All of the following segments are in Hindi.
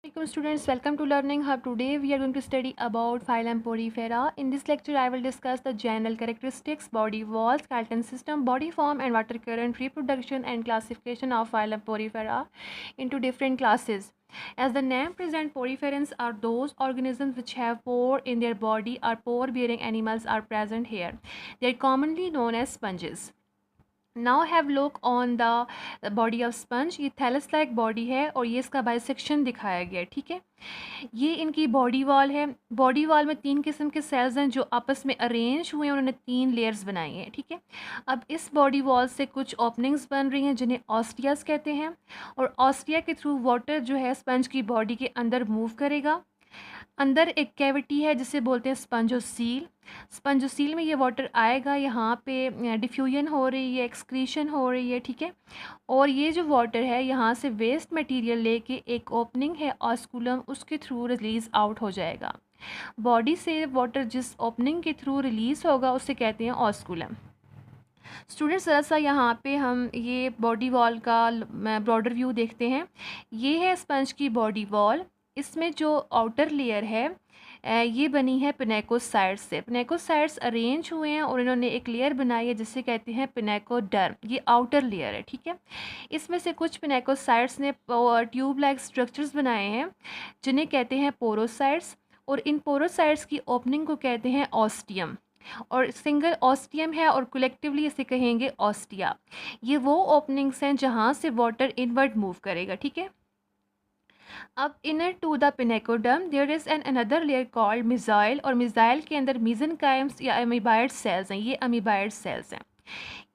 Assalamualaikum students, welcome to Learning Hub. Today we are going to study about phylum Porifera. In this lecture I will discuss the general characteristics, body wall, skeleton system, body form and water current, reproduction and classification of phylum Porifera into different classes. As the name presents, poriferans are those organisms which have pore in their body or pore bearing animals are present here. They are commonly known as sponges. Now have look on the body of sponge. ये थैलस लाइक बॉडी है और ये इसका बाइसेक्शन दिखाया गया है. ठीक है, ये इनकी बॉडी वॉल है. बॉडी वॉल में 3 किस्म के सेल्स हैं जो आपस में अरेंज हुए हैं. उन्होंने 3 लेयर्स बनाई हैं. ठीक है, अब इस बॉडी वॉल से कुछ ओपनिंग्स बन रही हैं जिन्हें ऑस्टियास कहते हैं और ऑस्टिया के थ्रू वाटर जो है स्पंज की बॉडी के अंदर मूव करेगा. अंदर एक कैविटी है जिसे बोलते हैं स्पंजोसील. स्पंजोसील में ये वाटर आएगा, यहाँ पे डिफ्यूजन हो रही है, एक्सक्रीशन हो रही है. ठीक है, और ये जो वाटर है यहाँ से वेस्ट मटेरियल लेके एक ओपनिंग है ऑस्कुलम, उसके थ्रू रिलीज़ आउट हो जाएगा. बॉडी से वाटर जिस ओपनिंग के थ्रू रिलीज़ होगा उसे कहते हैं ऑस्कुलम. स्टूडेंट्स ज़रा सा यहाँ पे हम ये बॉडी वॉल का ब्रॉडर व्यू देखते हैं. ये है स्पंज की बॉडी वॉल. इसमें जो आउटर लेयर है ये बनी है पिनेकोसाइट्स से. पिनेकोसाइट्स अरेंज हुए हैं और इन्होंने एक लेयर बनाई है जिसे कहते हैं पिनेकोडर्म. ये आउटर लेयर है. ठीक है, इसमें से कुछ पिनेकोसाइट्स ने ट्यूब लाइक स्ट्रक्चर्स बनाए हैं जिन्हें कहते हैं पोरोसाइट्स और इन पोरोसाइट्स की ओपनिंग को कहते हैं ऑस्टियम और सिंगल ऑस्टियम है और कलेक्टिवली इसे कहेंगे ऑस्टिया. ये वो ओपनिंग्स हैं जहाँ से वाटर इनवर्ड मूव करेगा. ठीक है, अब inner to the pinacoderm there is an another layer called mesohyl और मिज़ाइल के अंदर मीजेनकाइम्स या अमीबाइड सेल्स हैं. ये अमीबाइड सेल्स हैं.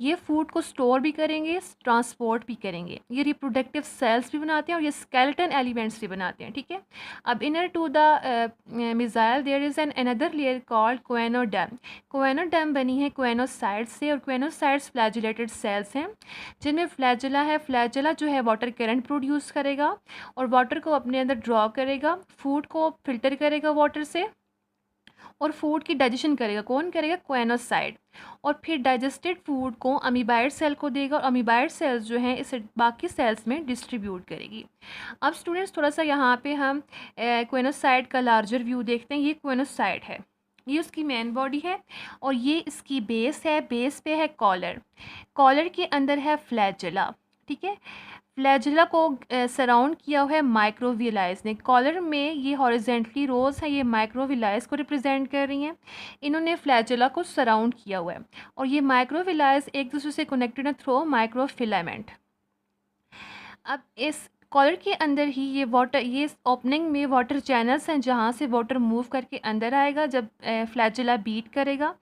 ये फूड को स्टोर भी करेंगे, ट्रांसपोर्ट भी करेंगे. ये रिप्रोडक्टिव सेल्स भी बनाते हैं और ये स्केलेटन एलिमेंट्स भी बनाते हैं. ठीक है, अब inner to the mesohyl there is an another layer called choanoderm. Choanoderm बनी है क्वेनोसाइट्स से और क्वेनोसाइट्स फ्लैजुलेटेड सेल्स हैं जिनमें फ्लैजुला है. फ्लैजुला जो है वाटर करंट प्रोड्यूस करेगा और वाटर को अपने अंदर ड्रॉ करेगा, फूड को फिल्टर करेगा वाटर से और फूड की डाइजेशन करेगा. कौन करेगा? क्वेनोसाइट. और फिर डाइजेस्टेड फूड को अमीबाइड सेल को देगा और अमीबाइड सेल्स जो हैं इसे बाकी सेल्स में डिस्ट्रीब्यूट करेगी. अब स्टूडेंट्स थोड़ा सा यहाँ पे हम क्वेनोसाइट का लार्जर व्यू देखते हैं. ये क्वेनोसाइट है, ये उसकी मेन बॉडी है और ये इसकी बेस है. बेस पे है कॉलर. कॉलर के अंदर है फ्लैजुला. ठीक है, फ्लैजुला को सराउंड किया हुआ है माइक्रोविलाइज ने. कॉलर में ये हॉरिजेंटली रोज है, ये माइक्रोविलाइज को रिप्रेजेंट कर रही हैं. इन्होंने फ्लैजुला को सराउंड किया हुआ है और ये माइक्रोविलाइज एक दूसरे से कनेक्टेड है थ्रू माइक्रोफिलामेंट. अब इस कॉलर के अंदर ही ये वाटर, ये ओपनिंग में वाटर चैनल्स हैं जहाँ से वाटर मूव करके अंदर आएगा. जब फ्लैजुला बीट करेगा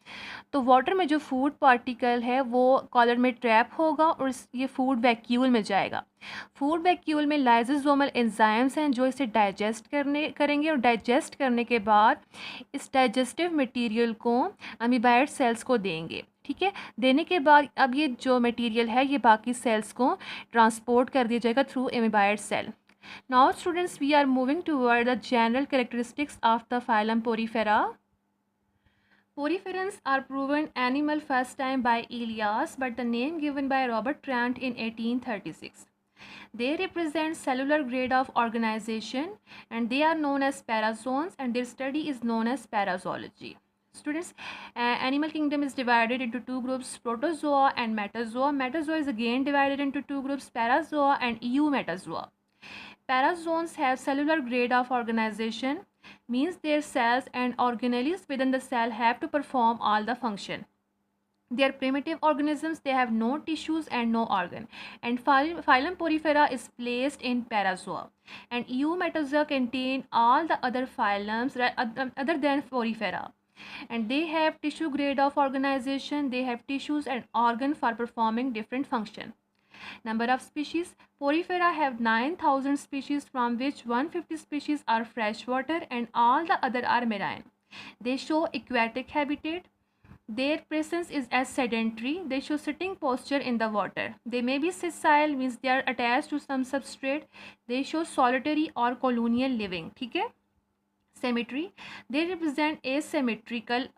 तो वाटर में जो फूड पार्टिकल है वो कॉलर में ट्रैप होगा और ये फूड वैक्यूल में जाएगा. फूड वैक्यूल में लाइसोसोमल एंजाइम्स हैं जो इसे डाइजेस्ट करेंगे और डाइजेस्ट करने के बाद इस डाइजेस्टिव मटेरियल को अमीबाइड सेल्स को देंगे. ठीक है, देने के बाद अब ये जो मटेरियल है ये बाकी सेल्स को ट्रांसपोर्ट कर दिया जाएगा through amoeboid cell. Now students we are moving toward the general characteristics of the phylum Porifera. Poriferans are proven animal first time by Elias, but the name given by Robert Trent in 1836. They represent cellular grade of organization and they are known as parazoans and their study is known as parazoology. Students, animal kingdom is divided into 2 groups, protozoa and metazoa. Metazoa is again divided into 2 groups, parazoa and eumetazoa. Parazoans have cellular grade of organization, means their cells and organelles within the cell have to perform all the function. They are primitive organisms, they have no tissues and no organ. And phylum Porifera is placed in parazoa. And eumetazoa contain all the other phylums other than Porifera. And they have tissue grade of organization, they have tissues and organ for performing different function. Number of species, Porifera have 9,000 species from which 150 species are freshwater and all the other are marine. They show aquatic habitat. Their presence is as sedentary. They show sitting posture in the water. They may be sessile, means they are attached to some substrate. They show solitary or colonial living. ठीक है, symmetry, they represent asymmetrical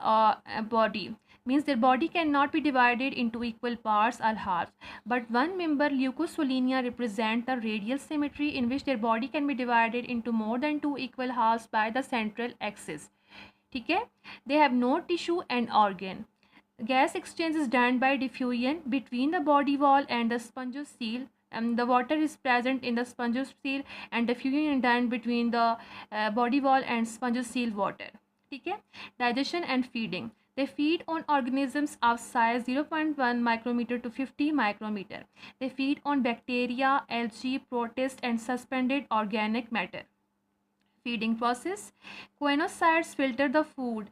body. means their body cannot be divided into equal parts or halves, but one member leukocylia represent the radial symmetry in which their body can be divided into more than two equal halves by the central axis. ठीक है, they have no tissue and organ. Gas exchange is done by diffusion between the body wall and the spongocoel. The water is present in the spongocoel and diffusion is done between the body wall and spongocoel water. ठीक है, digestion and feeding. They feed on organisms of size 0.1 micrometer to 50 micrometer. They feed on bacteria, algae, protists, and suspended organic matter. Feeding process. Choanocytes filter the food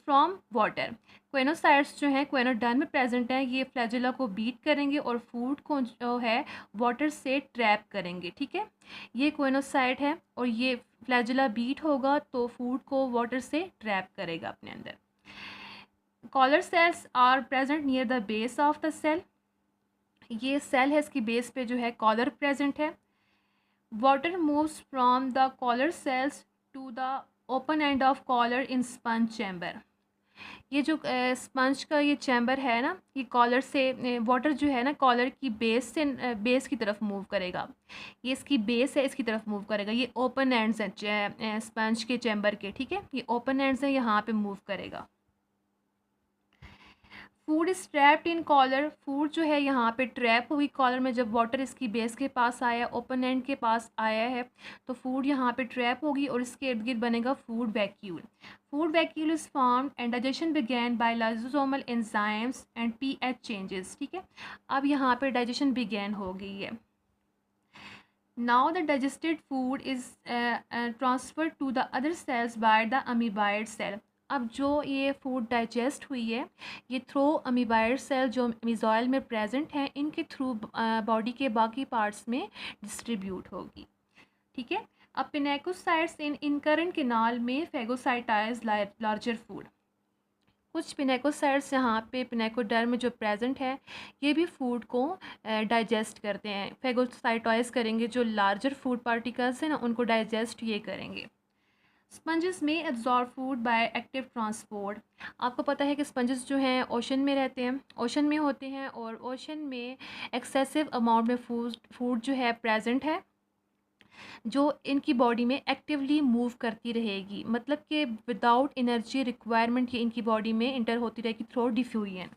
from water. Choanocytes जो है क्वेनोडर्म में प्रेजेंट है, ये फ्लैजिला को बीट करेंगे और फूड को जो है वाटर से ट्रैप करेंगे. ठीक है, ये क्वेनोसाइट है और ये फ्लैजिला बीट होगा तो फूड को वाटर से ट्रैप करेगा अपने अंदर. Collar cells are present near the base of the cell. ये सेल है, इसकी बेस पे जो है कॉलर प्रेजेंट है. Water moves from the collar cells to the open end of collar in sponge chamber. ये जो स्पंज का ये चैम्बर है ना, ये कॉलर से वाटर जो है ना कॉलर की बेस से बेस की तरफ मूव करेगा. ये इसकी बेस है, इसकी तरफ मूव करेगा. ये ओपन एंड्स हैं स्पंज के चैम्बर के. ठीक है, ये ओपन एंड्स हैं, यहाँ पे मूव करेगा. Food is trapped in collar. Food जो है यहाँ पे ट्रैप हुई कॉलर में. जब वाटर इसकी बेस के पास आया, ओपन एंड के पास आया है, तो फूड यहाँ पे ट्रैप होगी और इसके इर्द गिर्द बनेगा food vacuole. Food vacuole is formed and digestion began by lysosomal enzymes and pH changes. ठीक है, अब यहाँ पे डाइजेशन बिगैन हो गई है. Now the digested food is transferred to the other cells by the amoeboid cell. अब जो ये फूड डाइजेस्ट हुई है, ये थ्रू अमीबाइड सेल जो मिज़ोइल में प्रेजेंट हैं, इनके थ्रू बॉडी के बाकी पार्ट्स में डिस्ट्रीब्यूट होगी. ठीक है, अब पिनेकोसाइट्स इन इनकरेंट केनाल में फेगोसाइटाइज लार्जर फूड. कुछ पिनेकोसाइट्स यहाँ पे पिनेकोडर्म में जो प्रेजेंट है, ये भी फूड को डाइजेस्ट करते हैं. फेगोसाइटाइज करेंगे, जो लार्जर फूड पार्टिकल्स हैं ना, उनको डाइजेस्ट ये करेंगे. स्पंजेस में absorb food by active transport. आपको पता है कि स्पंजेस जो हैं ओशन में रहते हैं, ओशन में होते हैं, और ओशन में एक्सेसिव अमाउंट में फूड जो है प्रेजेंट है, जो इनकी बॉडी में एक्टिवली मूव करती रहेगी. मतलब कि विदाउट एनर्जी रिक्वायरमेंट ये इनकी बॉडी में इंटर होती रहेगी through diffusion.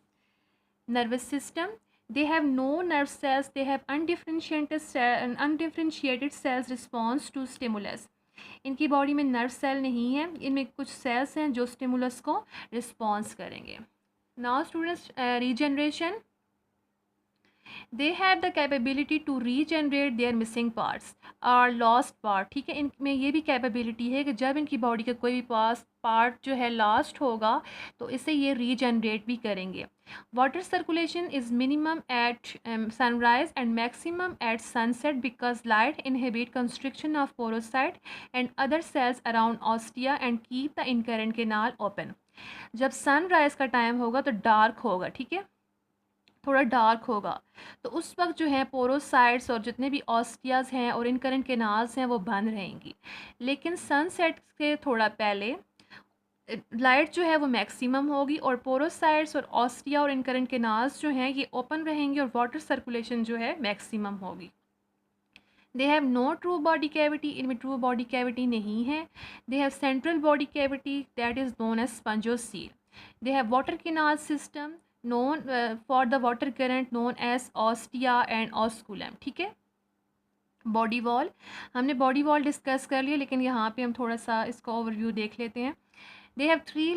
Nervous system. They have no nerve cells. They have undifferentiated cells response to stimulus. इनकी बॉडी में नर्व सेल नहीं है, इनमें कुछ सेल्स हैं जो स्टिमुलस को रिस्पॉन्स करेंगे. Now students, regeneration. They have the capability to regenerate their missing parts और लॉस्ट पार्ट. ठीक है, इनमें ये भी कैपेबिलिटी है कि जब इनकी बॉडी का कोई भी पार्ट जो है लॉस्ट होगा तो इसे ये रीजनरेट भी करेंगे. Water circulation is minimum at sunrise and maximum at sunset because light inhibit constriction of porocyte and other cells around ostia and keep the incurrent canal open. जब सनराइज़ का टाइम होगा तो डार्क होगा. ठीक है, थोड़ा डार्क होगा, तो उस वक्त जो है पोरोसाइट्स और जितने भी ऑस्टियाज हैं और इनकरेंट केनाल्स हैं वो बंद रहेंगी. लेकिन सनसेट के थोड़ा पहले लाइट जो है वो मैक्सिमम होगी और पोरोसाइट्स और ऑस्टिया और इनकरेंट केनाल्स जो हैं ये ओपन रहेंगे और वाटर सर्कुलेशन जो है मैक्सिमम होगी. They have no true body cavity. इनमें ट्रू बॉडी कैविटी नहीं है. They have central body cavity that is known as spongocoel. They have water canal system known for the water current known as ostia and osculum. ठीक है, बॉडी वॉल. हमने बॉडी वॉल डिस्कस कर लिया, लेकिन यहाँ पे हम थोड़ा सा इसका ओवरव्यू देख लेते हैं. They have three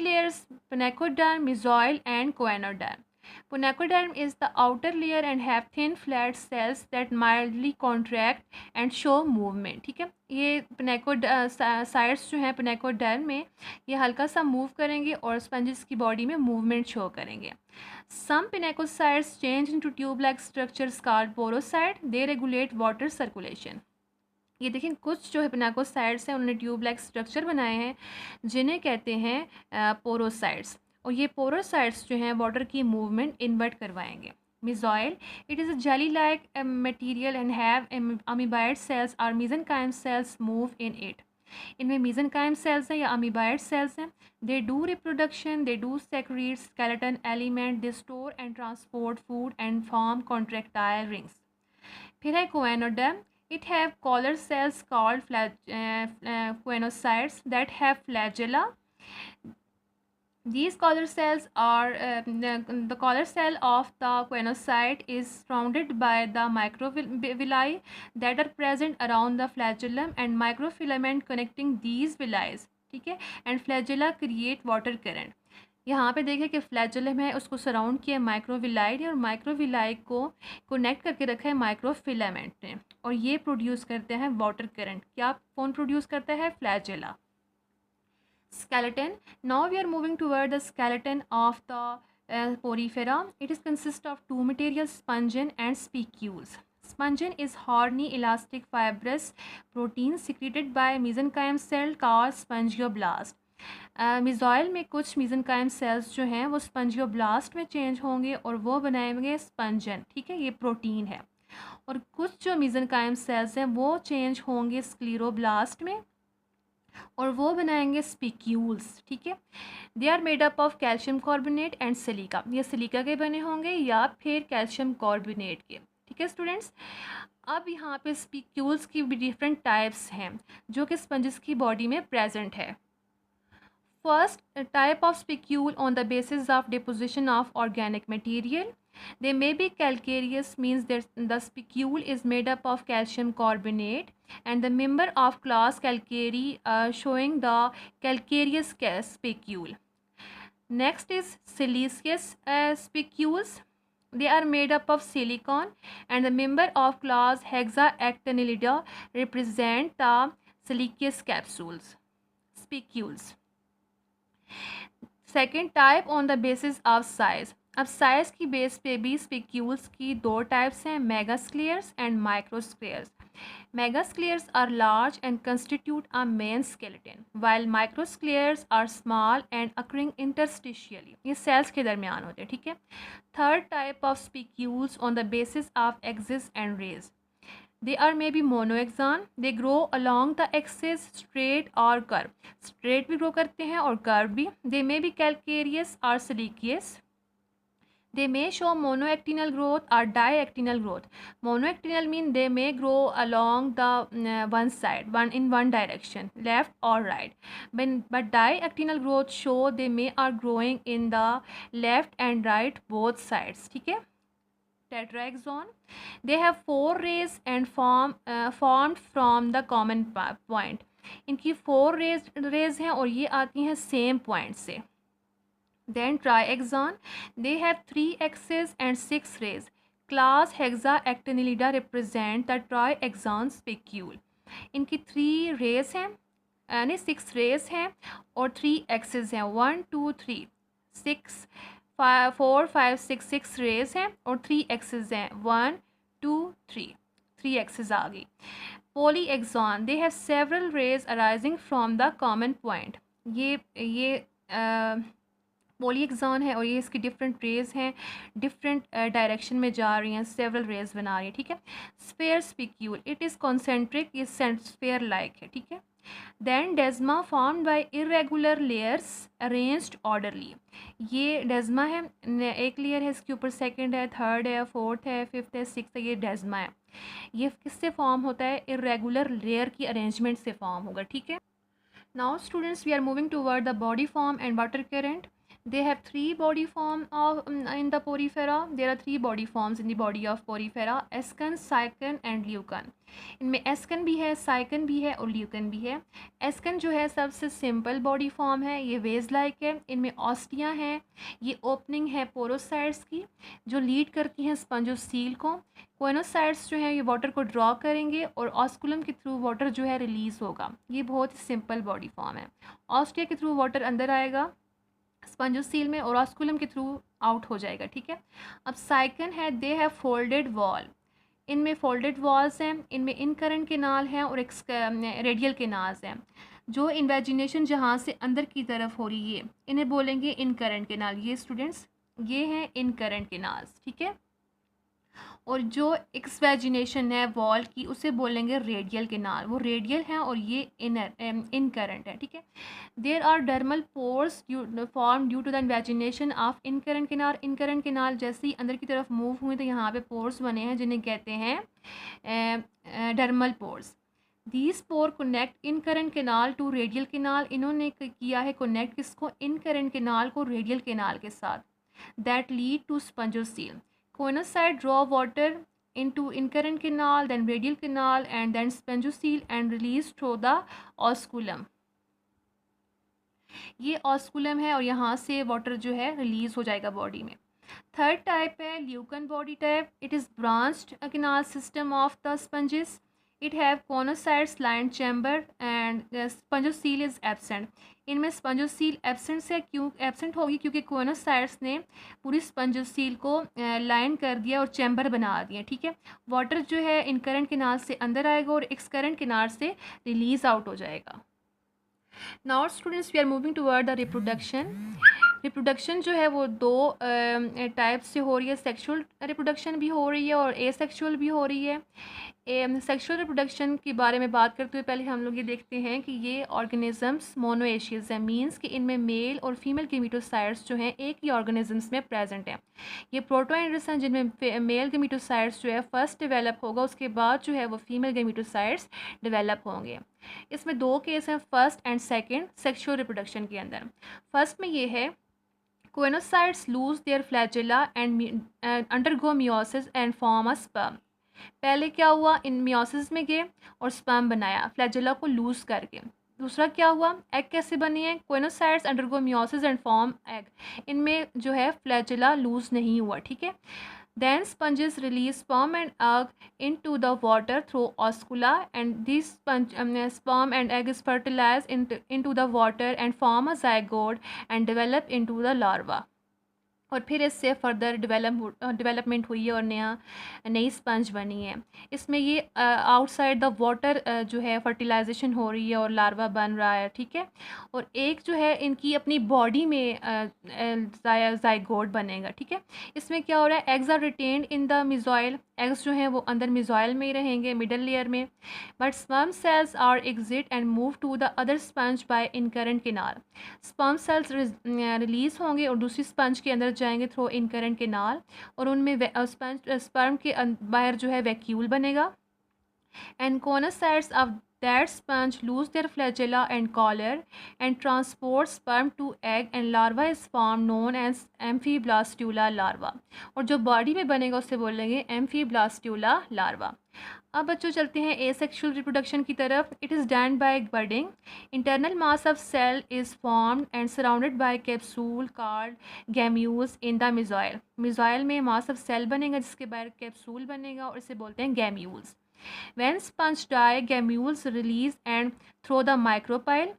layers pinacoderm, mesohyl and choanoderm. Pinecoderm is the outer layer and have thin flat cells that mildly contract and show movement. ठीक है, ये साइड्स जो हैं पिनेकोडर्म में ये हल्का सा मूव करेंगे और स्पंजेस की बॉडी में मूवमेंट शो करेंगे. Some pinacocytes change into tube-like structures called porocyte. They regulate water circulation. ये देखें, कुछ जो है पिनेकोसाइट्स हैं उन्होंने ट्यूब लाइक स्ट्रक्चर बनाए हैं जिन्हें कहते हैं पोरोसाइट्स, और ये पोरोसाइट्स जो हैं वाटर की मूवमेंट इन्वर्ट करवाएंगे. Mesohyl. It is a jelly like material and have amoeboid cells और mesenchyme cells move in it. इनमें मीजनकाइम सेल्स हैं या अमीबाइड सेल्स हैं। They do reproduction, they do secrete skeleton element, they store and transport food and form contractile rings. फिर है कोएनोडर्म, it have collar cells called choanocytes that have flagella. These collar cells are the collar cell of the choanocyte is surrounded by the microvilli that are present around the flagellum and microfilament connecting these villi. ठीक है, and flagella create water current. यहाँ पे देखें कि फ्लैजुलम है, उसको सराउंड किया माइक्रोविलाई और माइक्रोविलाई को कनेक्ट करके रखा है माइक्रोफिलामेंट ने, और ये प्रोड्यूस करते हैं वाटर करंट। क्या कौन प्रोड्यूस करता है? Flagella. Skeleton. Now we are moving toward the skeleton of the porifera. It is consist of two materials, spongin and spicules. Spongin is horny, elastic, fibrous protein secreted by mesenchyme cell called spongioblast. मिज़ोइल में कुछ mesenchyme cells जो हैं वो स्पंजियोब्लास्ट में चेंज होंगे और वो बनाएंगे स्पंजन। ठीक है, ये प्रोटीन है। और कुछ जो mesenchyme cells हैं वो चेंज होंगे स्क्लेरोब्लास्ट में और वो बनाएंगे स्पिक्यूल्स। ठीक है, they are made up of calcium carbonate and silica. ये सिलिका के बने होंगे या फिर कैल्शियम कार्बोनेट के। ठीक है स्टूडेंट्स, अब यहाँ पे स्पिक्यूल्स की भी डिफरेंट टाइप्स हैं जो कि स्पंजिस की बॉडी में प्रेजेंट है। First, a type of spicule on the basis of deposition of organic material. They may be calcareous, means that the spicule is made up of calcium carbonate and the member of class Calcare, showing the calcareous spicule. Next is siliceous spicules. They are made up of silicon and the member of class Hexaactinidida represent the siliceous capsules, spicules. Second type on the basis of size. अब साइज की बेस पे भी स्पिक्यूल्स की दो टाइप्स हैं, megascleres and microscleres. Megascleres are large and constitute a main skeleton while microscleres are small and occurring interstitially. ये सेल्स के दरमियान होते हैं। ठीक है, third type of spicules on the basis of axis and rays. They are maybe monoaxon. They grow along the axis straight or curve. Straight भी grow करते हैं और curve भी. They may be calcareous or siliceous. They may show monoactinal growth or diactinal growth. Monoactinal mean they may grow along the one side, in one direction, left or right. But diactinal growth show they may are growing in the left and right both sides. ठीक है, tetraxon. They have four rays and formed from the common point. इनकी four rays हैं और ये आती हैं same point से. Then triaxon. They have 3 axes and 6 rays. Class Hexaactinidida represent the triaxon spicule. इनकी 3 rays हैं यानी 6 rays हैं और 3 axes हैं, 1 2 3 6 4 5 6 6 रेज हैं और 3 एक्सेस हैं, 1 2 3 एक्सेस आ गई। Polyaxon, they have several rays arising from the common point. ये पोली एक्सॉन है और ये इसकी डिफरेंट रेज हैं, डिफरेंट डायरेक्शन में जा रही हैं, सेवरल रेज बना रही है। ठीक है, sphere spicule, it is concentric, ये स्फेयर लाइक है। ठीक है, then desma formed by irregular layers arranged orderly. ये डेजमा है, एक लेयर है, इसके ऊपर सेकंड है, थर्ड है, फोर्थ है, फिफ्थ है, सिक्स्थ है, ये डेजमा है। ये किससे फॉर्म होता है? इरेगुलर लेयर की अरेंजमेंट से फॉर्म होगा। ठीक है, now students we are moving toward the body form and water current. They have 3 body form in the porifera. There are 3 body forms in the body of porifera: escon, cycon and leucon. इनमें escon भी है, cycon भी है और leucon भी है. escon जो है सबसे सिंपल बॉडी फॉर्म है, ये वेज लाइक है। इनमें ऑस्टिया हैं, ये ओपनिंग है पोरोसाइट्स की जो लीड करती हैं स्पंजोसील को। कोइनोसाइट्स जो है ये वाटर को ड्रॉ करेंगे और ऑस्कुलम के थ्रू वाटर जो है रिलीज होगा। ये बहुत ही सिंपल बॉडी फॉर्म है। ऑस्टिया के थ्रू वाटर अंदर आएगा स्पंजोसील में और ऑस्कुलम के थ्रू आउट हो जाएगा। ठीक है, अब साइकन है, दे हैव फोल्डेड वॉल। इनमें फोल्डेड वॉल्स हैं, इनमें इनकरेंट केनाल हैं और एक रेडियल केनाल्स हैं। जो इन्वेजिनेशन जहाँ से अंदर की तरफ हो रही है इन्हें बोलेंगे इनकरेंट केनाल। ये स्टूडेंट्स ये हैं इनकरेंट केनाल्स। ठीक है, और जो एक्सवेजिनेशन है वॉल की उसे बोलेंगे रेडियल किनाल, वो रेडियल है और ये इनकरेंट है, ठीक है। There are dermal pores form due to the invagination of incurrent canal. Incurrent canal जैसे ही अंदर की तरफ मूव हुए तो यहाँ पे पोर्स बने हैं जिन्हें कहते हैं dermal pores. These pore connect incurrent canal to radial canal. इन्होंने किया है कनेक्ट किसको, इनकरेंट किनाल को रेडियल किनाल के साथ। That lead to spongocoel. Coinosite draw water into incurrent canal, then radial canal, and then spongocoel and release through the osculum. ये ऑस्कुलम है और यहाँ से वाटर जो है रिलीज हो जाएगा बॉडी में। थर्ड टाइप है leucon body type. It is branched canal system of the sponges. It have choanocytes lined chamber and spongocoel is absent. इनमें स्पंजोसील एब्सेंट से क्यों एब्सेंट होगी, क्योंकि कॉनोसाइट्स ने पूरी स्पंजोसील को लाइन कर दिया और चैम्बर बना दिया, ठीक है। वाटर जो है इनकरेंट किनार से अंदर आएगा और एक्सकरेंट किनार से रिलीज आउट हो जाएगा। Now students we are moving toward the reproduction. Reproduction जो है वो दो टाइप से हो रही है, सेक्सुअल रिप्रोडक्शन भी हो रही है और एसेक्सुअल भी हो रही है। सेक्सुअल रिप्रोडक्शन के बारे में बात करते हुए पहले हम लोग ये देखते हैं कि ये ऑर्गेनिजम्स मोनोएशियस हैं, मींस कि इनमें मेल और फीमेल गेमेटोसाइट्स जो हैं एक ही ऑर्गेनिजम्स में प्रेजेंट हैं। ये प्रोटोएंड्रस हैं जिनमें मेल गेमेटोसाइट्स जो है फर्स्ट डेवलप होगा, उसके बाद जो है वो फीमेल गेमेटोसाइट्स डेवलप होंगे। इसमें दो केस हैं, first and second sexual reproduction के अंदर। फर्स्ट में ये है coenocytes loose their flagella and undergo meiosis and form a sperm. पहले क्या हुआ, इन मियोसिस में गए और स्पर्म बनाया फ्लैजेला को लूज करके। दूसरा क्या हुआ, एग कैसे बनी है, coenocytes undergo meiosis and form egg. इनमें जो है फ्लैजेला लूज नहीं हुआ, ठीक है। Then sponges release sperm and egg into the water through oscula, and these sperm and egg is fertilized into the water and form a zygote and develop into the larva. और फिर इससे फर्दर डेवलपमेंट हुई है और नई स्पंज बनी है। इसमें ये आउटसाइड द वाटर जो है फर्टिलाइजेशन हो रही है और लार्वा बन रहा है, ठीक है। और एक जो है इनकी अपनी बॉडी में जाइगोट बनेगा, ठीक है। इसमें क्या हो रहा है, eggs are retained in the mesohyl. Eggs जो हैं वो अंदर मिजॉइल में ही रहेंगे, मिडल लेयर में। But sperm cells are exit and move to the other sponge by incurrent canal. Sperm cells release होंगे और दूसरी स्पंज के अंदर जाएंगे थ्रू इनकरेंट किनाल, और उनमें स्पर्म के बाहर जो है वैक्यूल बनेगा। And choanocytes of that sponge lose their flagella and collar and transport sperm to egg and larva is form known as amphiblastula larva. और जो बॉडी में बनेगा उसे बोलेंगे एम्फीब्लास्टुला लार्वा। अब बच्चों चलते हैं एसेक्सुअल रिप्रोडक्शन की तरफ। It is done by budding. Internal mass of cell is formed and surrounded by capsule called gemmules in the mesohyl. Mesohyl में मास ऑफ सेल बनेगा जिसके बाहर कैप्सूल बनेगा और इसे बोलते हैं gemmules. When sponge die gemmules release and through the micropyle.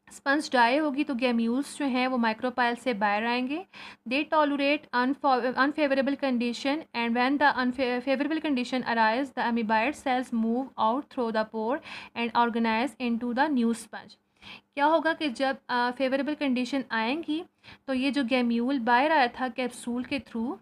Sponge die होगी तो गैम्यूल्स जो हैं वो माइक्रोपाइल से बाहर आएंगे। They tolerate unfavourable condition and when the unfavourable condition arise the amoeboid cells move out through the pore and organise into the new sponge. क्या होगा कि जब फेवरेबल कंडीशन आएंगी तो ये जो गैम्यूल बाहर आया था कैप्सूल के थ्रू,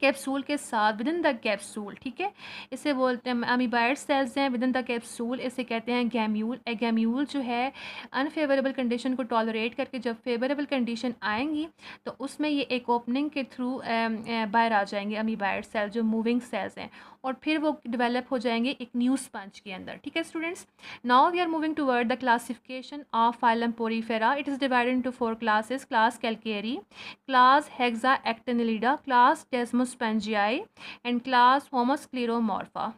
कैप्सूल के साथ विद इन द कैप्सूल, ठीक है, इसे बोलते हैं अमीबाइड सेल्स हैं विद इन द कैप्सूल, इसे कहते हैं गैम्यूल। ए गैम्यूल जो है अनफेवरेबल कंडीशन को टॉलरेट करके जब फेवरेबल कंडीशन आएंगी तो उसमें ये एक ओपनिंग के थ्रू बाहर आ जाएंगे अमीबाइड सेल जो मूविंग सेल्स हैं, और फिर वो डेवलप हो जाएंगे एक न्यू स्पंज के अंदर, ठीक है students. Now we are moving toward the classification of phylum Porifera. It is divided into 4 classes. Class Calcarea, class Hexactinellida, class Demospongiae and class Homoscleromorpha.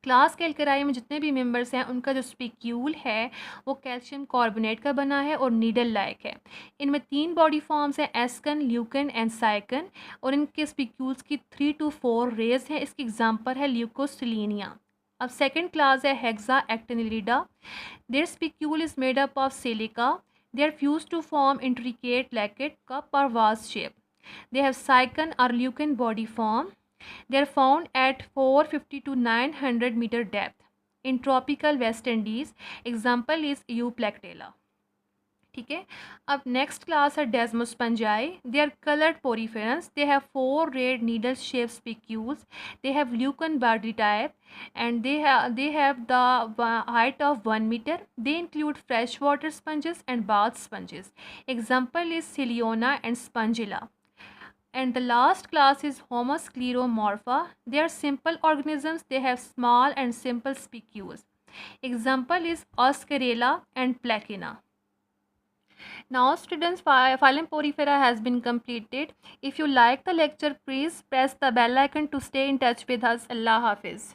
Class Calcarea में जितने भी मेंबर्स हैं उनका जो स्पिक्यूल है वो कैल्शियम कार्बोनेट का बना है और नीडल लाइक है। इनमें 3 बॉडी फॉर्म्स हैं, एस्कन, ल्यूकन एंड साइकन, और इनके स्पिक्यूल्स की 3 to 4 रेज हैं। इसकी एग्जांपल है ल्यूकोसिलीनिया। अब सेकंड क्लास है Hexactinellida. Their spicule is made up of silica. They are fused to form intricate लैकेट कप और vase shape. They have sycon और leucon body form. They are found at 450 to 900 meter depth in tropical West Indies. Example is Euplectella. ठीक है। अब नेक्स्ट क्लास है Demospongiae. They are coloured poriferans, they have 4 rayed needle shape spicules, they have leucan body type and they have the height of 1 meter. They include freshwater sponges and bath sponges. Example is Ciliona and Spongilla. And the last class is Homoscleromorpha. They are simple organisms. They have small and simple spicules. Example is Oscarella and Placina. Now students, phylum Porifera has been completed. If you like the lecture, please press the bell icon to stay in touch with us. Allah Hafiz.